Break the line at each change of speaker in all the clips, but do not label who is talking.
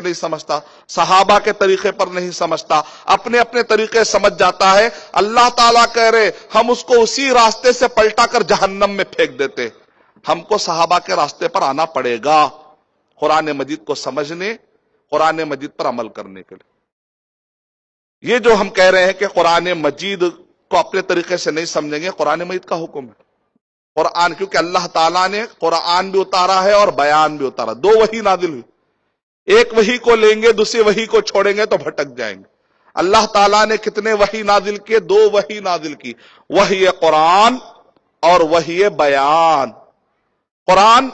نہیں سمجھتا، صحابہ کے طریقے پر نہیں سمجھتا، اپنے اپنے طریقے سمجھ جاتا ہے۔ اللہ تعالیٰ کہہ رہے ہم اس کو اسی راستے سے پلٹا کر جہنم میں پھینک دیتے۔ ہم کو صحابہ کے راستے پر آنا پڑے گا قرآن مجید کو سمجھنے، قرآن مجید پر عمل کرنے کے لیے۔ یہ جو ہم کہہ رہے ہیں کہ قرآن مجید کو اپنے طریقے سے نہیں سمجھیں گے، قرآن مجید کا حکم ہے۔ قرآن کیونکہ اللہ تعالیٰ نے قرآن بھی اتارا ہے اور بیان بھی اتارا، دو وحی نازل ہوئی۔ ایک وحی کو لیں گے، دوسری وحی کو چھوڑیں گے تو بھٹک جائیں گے۔ اللہ تعالیٰ نے کتنے وحی نازل کیے؟ دو وحی نازل کی، وحی قرآن اور وحی بیان۔ قرآن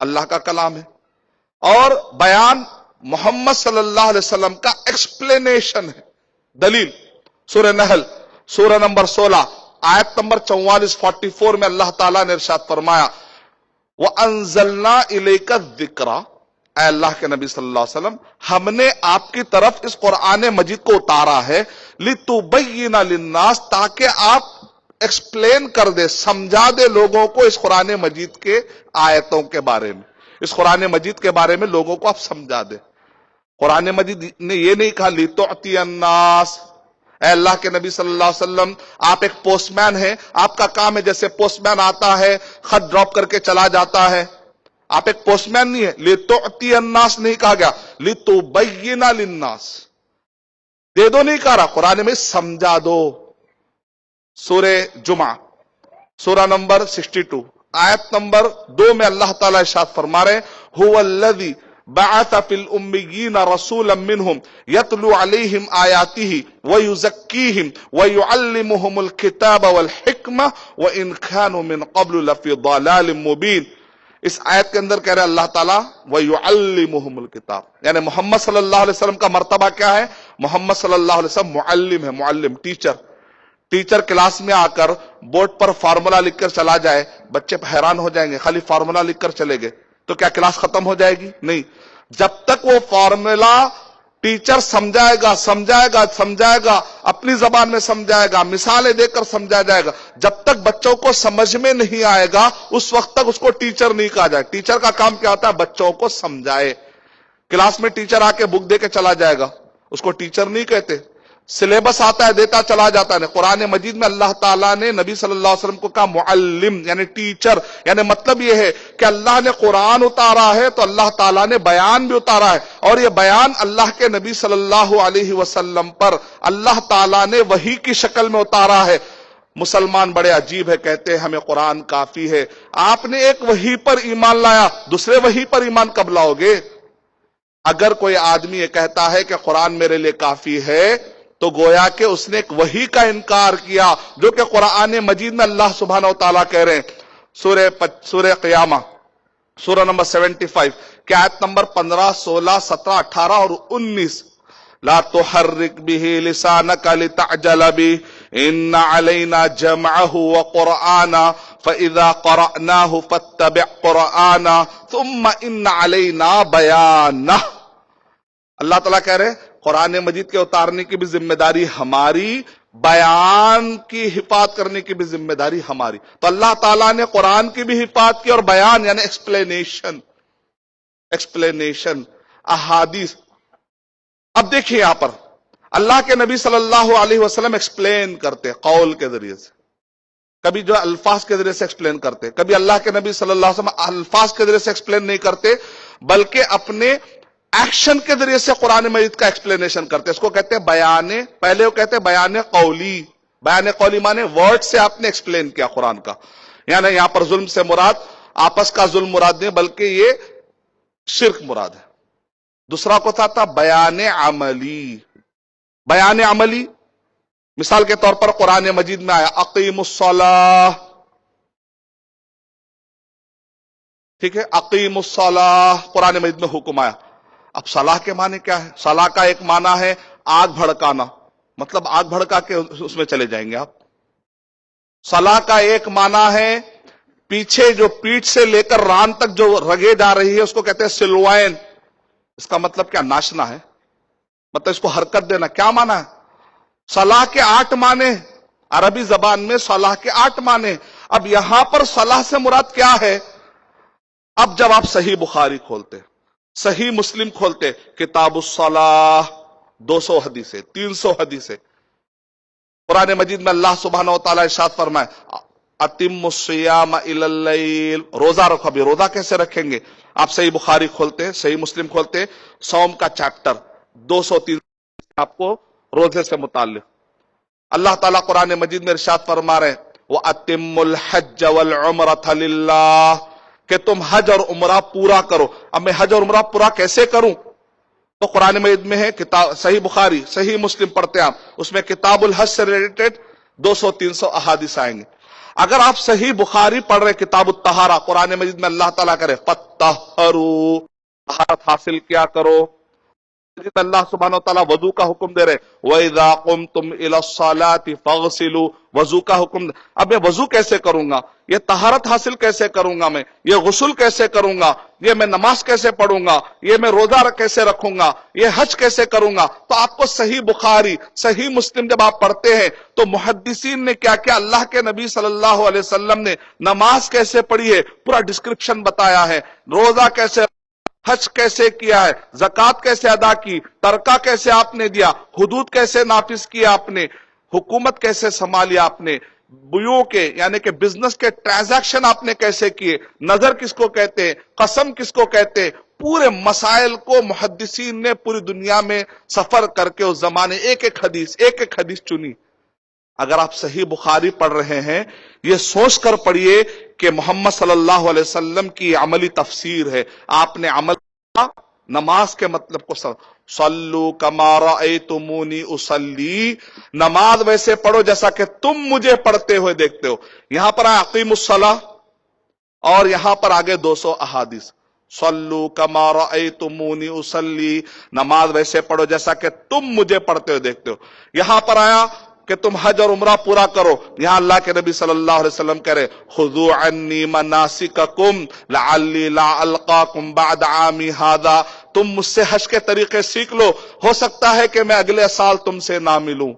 اللہ کا کلام ہے اور بیان محمد صلی اللہ علیہ وسلم کا ایکسپلینیشن ہے۔ دلیل سورہ نحل سورہ نمبر 16 آیت نمبر 44 میں اللہ تعالیٰ نے ارشاد فرمایا وَأَنزَلْنَا إِلَيْكَ الذِّكْرَ، اے اللہ کے نبی صلی اللہ علیہ وسلم ہم نے آپ کی طرف اس قرآن مجید کو اتارا ہے لِتُبَيِّنَ لِلنَّاسِ، تاکہ آپ ایکسپلین کر دے، سمجھا دے لوگوں کو اس قرآن مجید کے آیتوں کے بارے میں، اس قرآن مجید کے بارے میں لوگوں کو آپ سمجھا دے۔ قرآن مجید نے یہ نہیں کہا لِتُعْتِيَ النَّاسِ، اے اللہ کے نبی صلی اللہ علیہ وسلم آپ ایک پوسٹ مین ہیں، آپ کا کام ہے جیسے پوسٹ مین آتا ہے خط ڈراپ کر کے چلا جاتا ہے، آپ ایک پوسٹ مین نہیں ہے۔ لِتُعْتِيَ النَّاسِ نہیں کہا گیا، لِتُبَيِّنَ لِلنَّاسِ، دے دو نہیں کہا رہا، قرآن میں سمجھا دو۔ سورہ جمعہ سورہ نمبر 62 آیت نمبر 2 میں اللہ تعالیٰ ارشاد فرما رہے هُوَ الَّذِي بعث فی الامیین رسولا منہم یتلو علیہم آیاتہ ویزکیہم ویعلمہم الکتاب والحکمہ وان کانوا من قبل لفی ضلال مبین۔ اس آیت کے اندر کہہ رہے اللہ تعالیٰ ویعلمہم الکتاب، یعنی محمد صلی اللہ علیہ وسلم کا مرتبہ کیا ہے؟ محمد صلی اللہ علیہ وسلم معلم ہے، معلم، ٹیچر کلاس میں آ کر بورڈ پر فارمولا لکھ کر چلا جائے، بچے حیران ہو جائیں گے، خالی فارمولا لکھ کر چلے گئے تو کیا کلاس ختم ہو جائے گی؟ نہیں، جب تک وہ فارمولا ٹیچر سمجھائے گا، اپنی زبان میں سمجھائے گا، مثالیں دے کر سمجھایا جائے گا، جب تک بچوں کو سمجھ میں نہیں آئے گا اس وقت تک اس کو ٹیچر نہیں کہا جائے۔ ٹیچر کا کام کیا ہوتا ہے؟ بچوں کو سمجھائے۔ کلاس میں ٹیچر آ کے بک دے کے چلا جائے گا، اس کو ٹیچر نہیں کہتے۔ سلیبس آتا ہے دیتا چلا جاتا ہے۔ قرآن مجید میں اللہ تعالیٰ نے نبی صلی اللہ علیہ وسلم کو کہا معلم، یعنی ٹیچر، یعنی مطلب یہ ہے کہ اللہ نے قرآن اتارا ہے تو اللہ تعالیٰ نے بیان بھی اتارا ہے، اور یہ بیان اللہ کے نبی صلی اللہ علیہ وسلم پر اللہ تعالیٰ نے وحی کی شکل میں اتارا ہے۔ مسلمان بڑے عجیب ہے، کہتے ہیں ہمیں قرآن کافی ہے۔ آپ نے ایک وحی پر ایمان لایا، دوسرے وحی پر ایمان کب لاؤ گے؟ اگر کوئی آدمی یہ کہتا ہے کہ قرآن میرے لیے کافی ہے تو گویا کہ اس نے ایک وحی کا انکار کیا جو کہ قرآن مجید میں اللہ سبحانہ و تعالیٰ کہہ رہے ہیں سورہ قیامہ سورہ نمبر 75 کہ آیت نمبر 15 16 17 18 اور 19 لا تحرک به لسانک لتعجل به ان علینا جمعه وقرآنا فاذا قرأناه فاتبع قرآنا ثم ان علینا بیانہ۔ اللہ تعالیٰ کہہ رہے قرآن مجید کے اتارنے کی بھی ذمہ داری ہماری، بیان کی حفاظت کرنے کی بھی ذمہ داری ہماری۔ تو اللہ تعالیٰ نے قرآن کی بھی حفاظت کی اور بیان یعنی ایکسپلینیشن احادیث۔ اب دیکھیں یہاں پر اللہ کے نبی صلی اللہ علیہ وسلم ایکسپلین کرتے قول کے ذریعے سے، کبھی جو الفاظ کے ذریعے سے ایکسپلین کرتے، کبھی اللہ کے نبی صلی اللہ علیہ وسلم الفاظ کے ذریعے سے ایکسپلین نہیں کرتے بلکہ اپنے ایکشن کے ذریعے سے قرآن مجید کا ایکسپلینیشن کرتے۔ اس کو کہتے ہیں بیان، پہلے وہ کہتے ہیں بیان قولی۔ بیان قولی مانے ورڈ سے آپ نے ایکسپلین کیا قرآن کا، یعنی یہاں پر ظلم سے مراد آپس کا ظلم مراد نہیں بلکہ یہ شرک مراد ہے۔ دوسرا کو تھا بیان عملی۔ بیان عملی مثال کے طور پر قرآن مجید میں آیا اقیم الصلاۃ، ٹھیک ہے، اقیم الصلاۃ قرآن مجید میں حکم آیا۔ اب صلاح کے معنی کیا ہے؟ صلاح کا ایک معنی ہے آگ بھڑکانا، مطلب آگ بھڑکا کے اس میں چلے جائیں گے آپ۔ صلاح کا ایک معنی ہے پیچھے جو پیٹھ سے لے کر ران تک جو رگے جا رہی ہے اس کو کہتے ہیں سلوائن۔ اس کا مطلب کیا؟ ناچنا ہے، مطلب اس کو حرکت دینا۔ کیا معنی ہے؟ صلاح کے 8 معنی، عربی زبان میں صلاح کے 8 معنی۔ اب یہاں پر صلاح سے مراد کیا ہے؟ اب جب آپ صحیح بخاری کھولتے صحیح مسلم کھولتے کتاب الصلاح 200 حدیثیں 300 حدیثیں. قرآن مجید میں اللہ سبحانہ و تعالیٰ ارشاد فرمائے اتم الصیام الی اللیل، روزہ رکھو. ابھی روزہ کیسے رکھیں گے؟ آپ صحیح بخاری کھولتے، صحیح مسلم کھولتے، صوم کا چیپٹر 203 آپ کو روزے سے متعلق. اللہ تعالیٰ قرآن مجید میں ارشاد فرما رہے وَأَتِمُّ الْحَجَّ وَالْعُمْرَةَ لِلَّهِ کہ تم حج اور عمرہ پورا کرو. اب میں حج اور عمرہ پورا کیسے کروں؟ تو قرآن مجید میں ہے کتاب صحیح بخاری صحیح مسلم پڑھتے ہیں آپ، اس میں کتاب الحج سے ریلیٹڈ 200-300 احادیث آئیں گے. اگر آپ صحیح بخاری پڑھ رہے کتاب الطہارہ، قرآن مجید میں اللہ تعالیٰ کرے فَطَّهَّرُوا طہارت حاصل کیا کرو. اللہ سبحانہ وتعالیٰ وضو کا حکم دے رہے وَإِذَا قُمْتُمْ إِلَى الصَّلَاةِ فَاغْسِلُوا، وضو کا حکم دے. اب میں وضو کیسے کروں گا؟ یہ طہارت حاصل کیسے کروں گا؟ میں یہ غسل کیسے کروں گا؟ یہ میں نماز کیسے پڑھوں گا؟ یہ میں روزہ کیسے رکھوں گا؟ یہ حج کیسے کروں گا؟ تو آپ کو صحیح بخاری صحیح مسلم جب آپ پڑھتے ہیں تو محدثین نے کیا کیا، اللہ کے نبی صلی اللہ علیہ وسلم نے نماز کیسے پڑھی ہے پورا ڈسکرپشن بتایا ہے، روزہ کیسے، حج کیسے کیا ہے، زکوٰۃ کیسے ادا کی، ترکہ کیسے آپ نے دیا، حدود کیسے نافذ کیا آپ نے، حکومت کیسے سنبھالی آپ نے، بیوع کے یعنی کہ بزنس کے ٹرانزیکشن آپ نے کیسے کیے، نظر کس کو کہتے ہیں، قسم کس کو کہتے ہیں، پورے مسائل کو محدثین نے پوری دنیا میں سفر کر کے اس زمانے ایک ایک حدیث چنی. اگر آپ صحیح بخاری پڑھ رہے ہیں یہ سوچ کر پڑھیے کہ محمد صلی اللہ علیہ وسلم کی عملی تفسیر ہے. آپ نے عمل نماز کے مطلب کو صلو کما رأیتمونی اصلی، نماز ویسے پڑھو جیسا کہ تم مجھے پڑھتے ہوئے دیکھتے ہو. یہاں پر اقیم الصلاۃ اور یہاں پر آگے 200 احادیث صلو کما رأیتمونی اصلی، نماز ویسے پڑھو جیسا کہ تم مجھے پڑھتے ہوئے دیکھتے ہو. یہاں پر آیا کہ تم حج اور عمرہ پورا کرو، یہاں اللہ کے نبی صلی اللہ علیہ وسلم کہہ رہے خذوا عنی مناسککم لعلی لا القاکم بعد عامی ھذا، تم مجھ سے حج کے طریقے سیکھ لو، ہو سکتا ہے کہ میں اگلے سال تم سے نہ ملوں.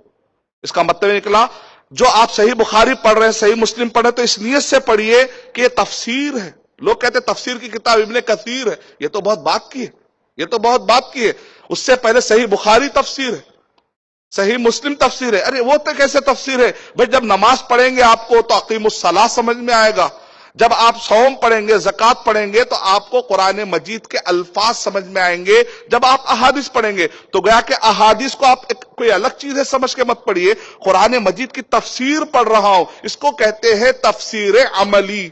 اس کا مطلب نکلا جو آپ صحیح بخاری پڑھ رہے ہیں صحیح مسلم پڑھ رہے ہیں تو اس نیت سے پڑھیے کہ یہ تفسیر ہے. لوگ کہتے ہیں تفسیر کی کتاب ابن کثیر ہے، یہ تو بہت بات کی ہے، یہ تو بہت بات کی ہے. اس سے پہلے صحیح بخاری تفسیر ہے، صحیح مسلم تفسیر ہے. ارے وہ تو کیسے تفسیر ہے بھائی؟ جب نماز پڑھیں گے آپ کو تو اقیم الصلاۃ سمجھ میں آئے گا، جب آپ صوم پڑھیں گے زکوٰۃ پڑھیں گے تو آپ کو قرآن مجید کے الفاظ سمجھ میں آئیں گے. جب آپ احادیث پڑھیں گے تو گویا کہ احادیث کو آپ کوئی الگ چیز ہے سمجھ کے مت پڑھیے، قرآن مجید کی تفسیر پڑھ رہا ہوں. اس کو کہتے ہیں تفسیر عملی،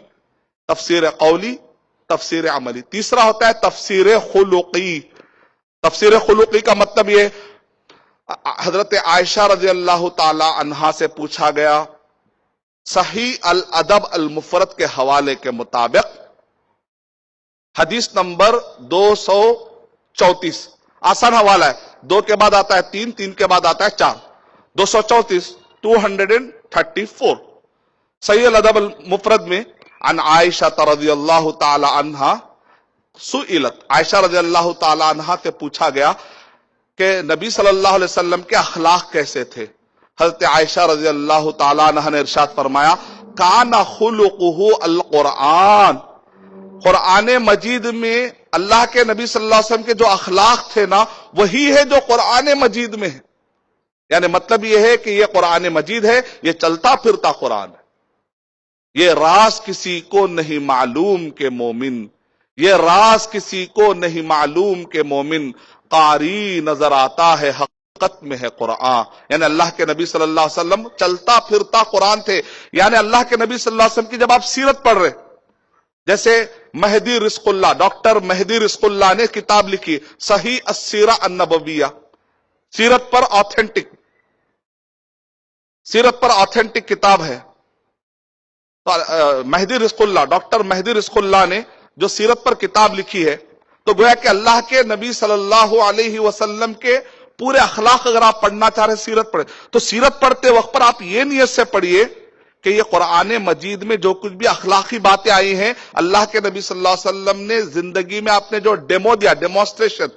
تفسیر قولی، تفسیر عملی. تیسرا ہوتا ہے تفسیر خلقی. تفسیر خلقی کا مطلب یہ، حضرت عائشہ رضی اللہ تعالی عنہا سے پوچھا گیا صحیح الادب المفرد کے حوالے کے مطابق حدیث نمبر 234، آسان حوالہ ہے، 2 کے بعد آتا ہے 3، 3 کے بعد آتا ہے 4، 234 234 صحیح الادب المفرد میں عن عائشہ رضی اللہ تعالی عنہا سئلت، عائشہ رضی اللہ تعالی عنہا سے پوچھا گیا کہ نبی صلی اللہ علیہ وسلم کے اخلاق کیسے تھے. حضرت عائشہ رضی اللہ تعالی عنہ نے ارشاد فرمایا کان خلقہ القرآن، قرآن مجید میں اللہ کے نبی صلی اللہ علیہ وسلم کے جو اخلاق تھے نا وہی ہے جو قرآن مجید میں ہے. یعنی مطلب یہ ہے کہ یہ قرآن مجید ہے، یہ چلتا پھرتا قرآن ہے. یہ راز کسی کو نہیں معلوم کہ مومن، یہ راز کسی کو نہیں معلوم کہ مومن، قاری نظر آتا ہے حقیقت میں ہے قرآن. یعنی اللہ کے نبی صلی اللہ علیہ وسلم چلتا پھرتا قرآن تھے. یعنی اللہ کے نبی صلی اللہ علیہ وسلم کی جب آپ سیرت پڑھ رہے، جیسے مہدی رزق اللہ، ڈاکٹر مہدی رزق اللہ نے کتاب لکھی صحیح السیرہ النبویہ، سیرت پر آتھینٹک، سیرت پر آتھینٹک کتاب ہے. مہدی رزق اللہ، ڈاکٹر مہدی رزق اللہ نے جو سیرت پر کتاب لکھی ہے تو گویا کہ اللہ کے نبی صلی اللہ علیہ وسلم کے پورے اخلاق اگر آپ پڑھنا چاہ رہے سیرت پڑھے تو سیرت پڑھتے وقت پر آپ یہ نیت سے پڑھیے کہ یہ قرآن مجید میں جو کچھ بھی اخلاقی باتیں آئی ہیں اللہ کے نبی صلی اللہ علیہ وسلم نے زندگی میں آپ نے جو ڈیمو دیا، ڈیمونسٹریشن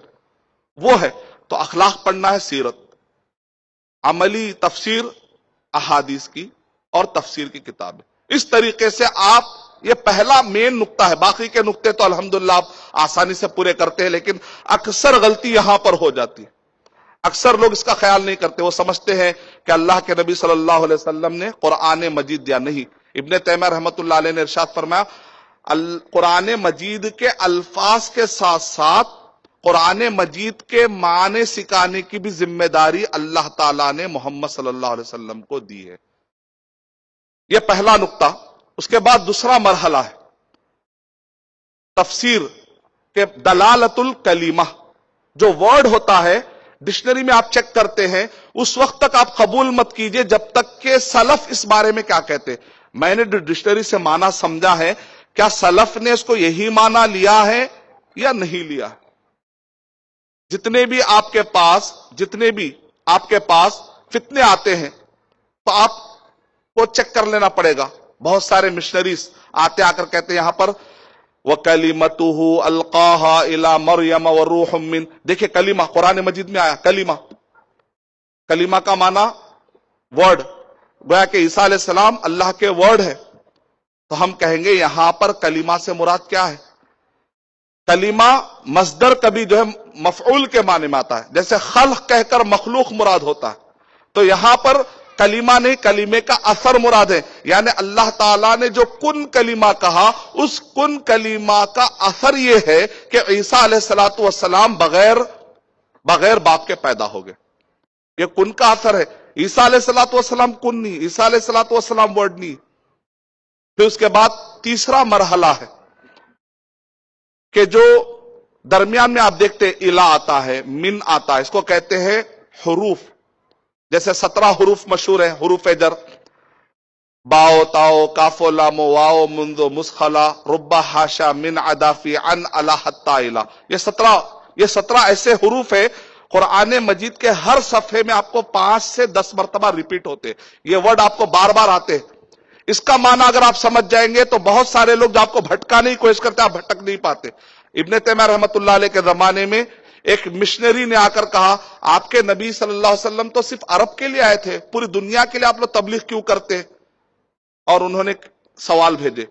وہ ہے. تو اخلاق پڑھنا ہے سیرت، عملی تفسیر احادیث کی اور تفسیر کی کتاب ہے. اس طریقے سے آپ یہ پہلا مین نقطہ ہے. باقی کے نقطے تو الحمدللہ آپ آسانی سے پورے کرتے ہیں, لیکن اکثر غلطی یہاں پر ہو جاتی ہے. اکثر لوگ اس کا خیال نہیں کرتے, وہ سمجھتے ہیں کہ اللہ کے نبی صلی اللہ علیہ وسلم نے قرآن مجید دیا. نہیں, ابن تیمیہ رحمۃ اللہ علیہ نے ارشاد فرمایا قرآن مجید کے الفاظ کے ساتھ ساتھ قرآن مجید کے معنی سکھانے کی بھی ذمہ داری اللہ تعالیٰ نے محمد صلی اللہ علیہ وسلم کو دی ہے. یہ پہلا نقطہ. اس کے بعد دوسرا مرحلہ ہے تفسیر کے دلالت الکلیمہ. جو ورڈ ہوتا ہے ڈکشنری میں آپ چیک کرتے ہیں, اس وقت تک آپ قبول مت کیجئے جب تک کہ سلف اس بارے میں کیا کہتے. میں نے ڈکشنری سے معنی سمجھا ہے, کیا سلف نے اس کو یہی معنی لیا ہے یا نہیں لیا. جتنے بھی آپ کے پاس فتنے آتے ہیں تو آپ کو چیک کر لینا پڑے گا. بہت سارے مشنریز آتے آ کر کہتے ہیں یہاں پر وَكَلِمَتُهُ أَلْقَاهَا إِلَى مَرْيَمَ وَرُوحٌ مِّنْ. دیکھیں کلمہ قرآن مجید میں آیا, کلمہ کا معنی ورڈ, گویا کہ عیسیٰ علیہ السلام اللہ کے ورڈ ہے. تو ہم کہیں گے یہاں پر کلمہ سے مراد کیا ہے. کلمہ مصدر کبھی جو ہے مفعول کے معنی میں آتا ہے, جیسے خلق کہہ کر مخلوق مراد ہوتا ہے. تو یہاں پر کلمہ نہیں, کلمے کا اثر مراد ہے. یعنی اللہ تعالیٰ نے جو کن کلمہ کہا, اس کن کلمہ کا اثر یہ ہے کہ عیسیٰ علیہ السلام بغیر باپ کے پیدا ہو گئے. یہ کن کا اثر ہے. عیسیٰ علیہ السلام کن نہیں, عیسیٰ علیہ السلام ورڈ نہیں. پھر اس کے بعد تیسرا مرحلہ ہے کہ جو درمیان میں آپ دیکھتے الہ آتا ہے, من آتا ہے, اس کو کہتے ہیں حروف. جیسے 17 حروف مشہور ہیں, حروف جر, باؤ تاؤ کافو لامو واؤ منذو مسخلا ربا ہاشا من عدافی ان اللہ حتی الہ. یہ 17 ایسے حروف ہیں قرآن مجید کے ہر صفحے میں آپ کو 5 سے 10 مرتبہ ریپیٹ ہوتے. یہ ورڈ آپ کو بار بار آتے. اس کا معنی اگر آپ سمجھ جائیں گے تو بہت سارے لوگ جو آپ کو بھٹکانے کی کوشش کرتے ہیں, آپ بھٹک نہیں پاتے. ابن تیمیہ رحمۃ اللہ علیہ کے زمانے میں ایک مشنری نے آ کر کہا آپ کے نبی صلی اللہ علیہ وسلم تو صرف عرب کے لیے آئے تھے, پوری دنیا کے لیے آپ لوگ تبلیغ کیوں کرتے. اور انہوں نے سوال بھیجے,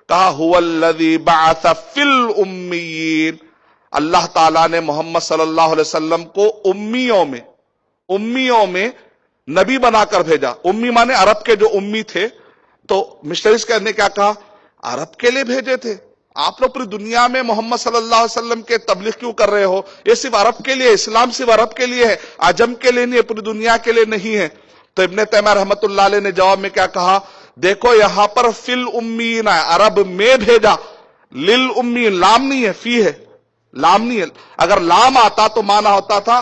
کہا هو الذی بعث فی الامیین. اللہ تعالیٰ نے محمد صلی اللہ علیہ وسلم کو امیوں میں نبی بنا کر بھیجا. امی مانے عرب کے جو امی تھے. تو مشنریز نے کیا کہا, عرب کے لیے بھیجے تھے, آپ لوگ پوری دنیا میں محمد صلی اللہ علیہ وسلم کے تبلیغ کیوں کر رہے ہو. یہ صرف عرب کے لیے, اسلام صرف عرب کے لیے ہے, عجم کے لیے نہیں ہے, پوری دنیا کے لیے نہیں ہے. تو ابن تیمیہ رحمۃ اللہ علیہ نے جواب میں کیا کہا, دیکھو یہاں پر فی الامیین ہے, عرب میں بھیجا, لل امیین, لام نہیں ہے, فی ہے, لام نہیں ہے. اگر لام آتا تو مانا ہوتا تھا